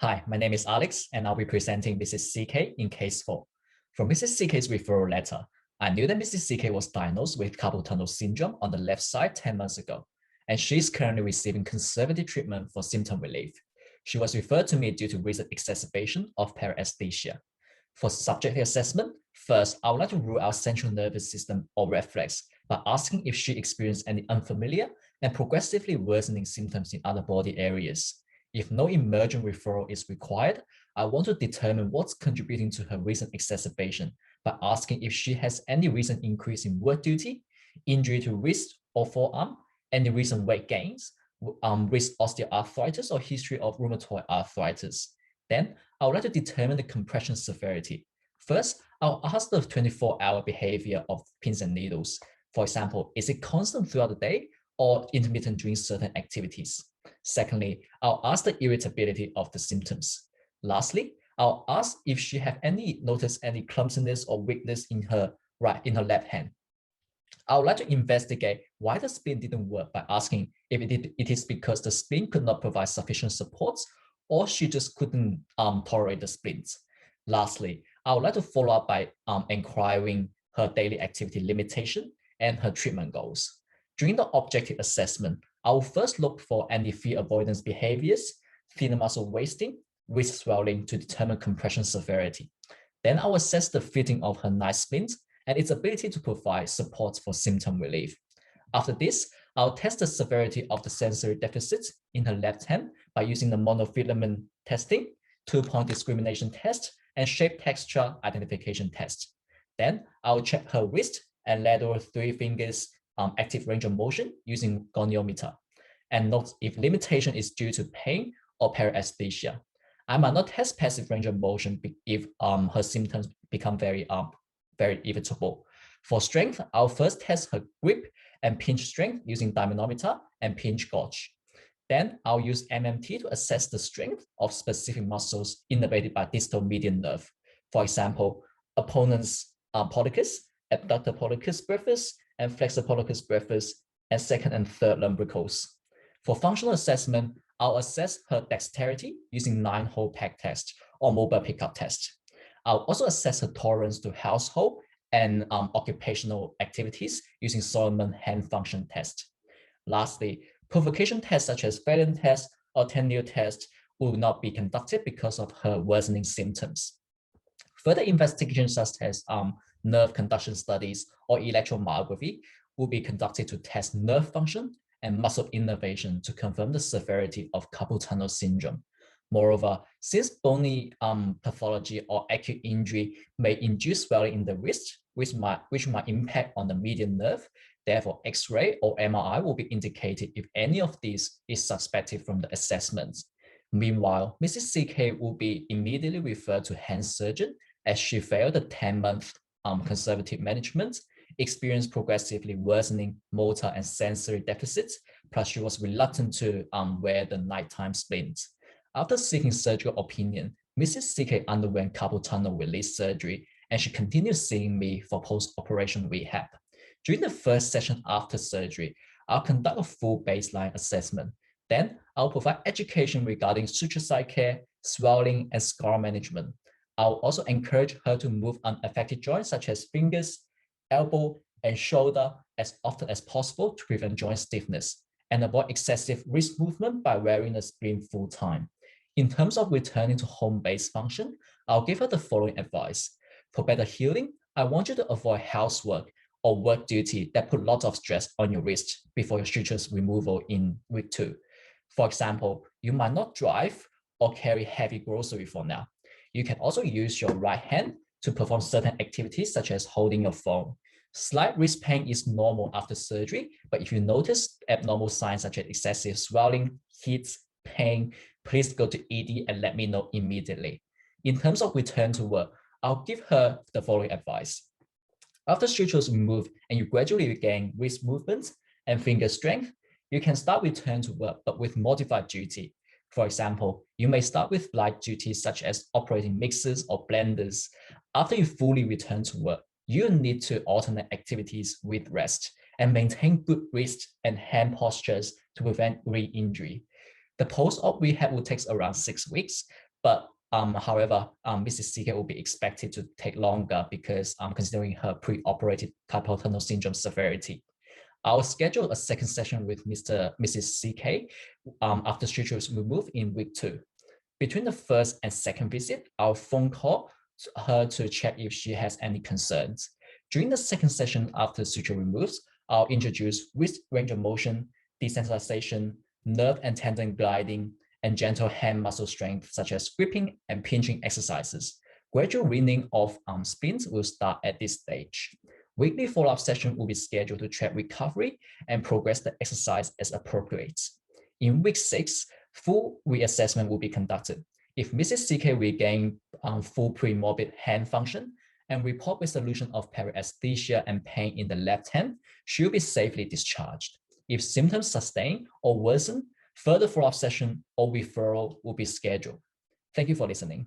Hi, my name is Alex, and I'll be presenting Mrs. CK in case 4. From Mrs. CK's referral letter, I knew that Mrs. CK was diagnosed with carpal tunnel syndrome on the left side 10 months ago, and she's currently receiving conservative treatment for symptom relief. She was referred to me due to recent exacerbation of paresthesia. For subjective assessment, first, I would like to rule out central nervous system or reflex by asking if she experienced any unfamiliar and progressively worsening symptoms in other body areas. If no emergent referral is required, I want to determine what's contributing to her recent exacerbation by asking if she has any recent increase in work duty, injury to wrist or forearm, any recent weight gains, wrist osteoarthritis or history of rheumatoid arthritis. Then I would like to determine the compression severity. First, I'll ask the 24-hour behavior of pins and needles. For example, is it constant throughout the day or intermittent during certain activities? Secondly, I'll ask the irritability of the symptoms. Lastly, I'll ask if she have noticed any clumsiness or weakness in her left hand. I would like to investigate why the spleen didn't work by asking if it is because the spleen could not provide sufficient supports or she just couldn't tolerate the splints. Lastly, I would like to follow up by inquiring her daily activity limitation and her treatment goals. During the objective assessment, I will first look for any fear avoidance behaviors, thinner muscle wasting, wrist swelling to determine compression severity. Then I will assess the fitting of her nice splints and its ability to provide support for symptom relief. After this, I'll test the severity of the sensory deficits in her left hand by using the monofilament testing, 2-point discrimination test, and shape texture identification test. Then I'll check her wrist and lateral 3 fingers active range of motion using goniometer, and note if limitation is due to pain or paresthesia. I might not test passive range of motion if her symptoms become very irritable. For strength, I'll first test her grip and pinch strength using dynamometer and pinch gauge. Then I'll use MMT to assess the strength of specific muscles innervated by distal median nerve. For example, opponent's pollicis, abductor pollicis brevis, and flexor pollicis brevis, and second and third lumbricals. For functional assessment, I'll assess her dexterity using 9-hole peg test or mobile pickup test. I'll also assess her tolerance to household and occupational activities using Solomon hand function test. Lastly, provocation tests such as Valiant test or Tenniel test will not be conducted because of her worsening symptoms. Further investigations such as nerve conduction studies or electromyography will be conducted to test nerve function and muscle innervation to confirm the severity of carpal tunnel syndrome. Moreover, since bony pathology or acute injury may induce swelling in the wrist, which might impact on the median nerve, therefore X-ray or MRI will be indicated if any of these is suspected from the assessments. Meanwhile, Mrs. CK will be immediately referred to hand surgeon as she failed the 10-month conservative management, experienced progressively worsening motor and sensory deficits, plus she was reluctant to wear the nighttime splints. After seeking surgical opinion, Mrs. CK underwent carpal tunnel release surgery, and she continued seeing me for post-operation rehab. During the first session after surgery, I'll conduct a full baseline assessment. Then I'll provide education regarding suture site care, swelling, and scar management. I'll also encourage her to move unaffected joints such as fingers, elbow, and shoulder as often as possible to prevent joint stiffness, and avoid excessive wrist movement by wearing a splint full time. In terms of returning to home-based function, I'll give her the following advice. For better healing, I want you to avoid housework or work duty that put lots of stress on your wrist before your sutures removal in week 2. For example, you might not drive or carry heavy grocery for now. You can also use your right hand to perform certain activities such as holding your phone. Slight wrist pain is normal after surgery, but if you notice abnormal signs such as excessive swelling, heat, pain, please go to ED and let me know immediately. In terms of return to work, I'll give her the following advice. After sutures removed and you gradually regain wrist movements and finger strength, you can start return to work, but with modified duty. For example, you may start with light duties such as operating mixers or blenders. After you fully return to work, you need to alternate activities with rest and maintain good wrist and hand postures to prevent re-injury. The post-op rehab will take around 6 weeks, But however, Mrs. CK will be expected to take longer because considering her pre-operative carpal tunnel syndrome severity. I'll schedule a second session with Mrs. CK after suture is removed in week 2. Between the first and second visit, I'll phone call her to check if she has any concerns. During the second session after suture removes, I'll introduce wrist range of motion, desensitization, nerve and tendon gliding, and gentle hand muscle strength, such as gripping and pinching exercises. Gradual weaning of spins will start at this stage. Weekly follow-up session will be scheduled to track recovery and progress the exercise as appropriate. In week 6, full reassessment will be conducted. If Mrs. CK regain full premorbid hand function and report resolution of paresthesia and pain in the left hand, she'll be safely discharged. If symptoms sustain or worsen, further follow-up session or referral will be scheduled. Thank you for listening.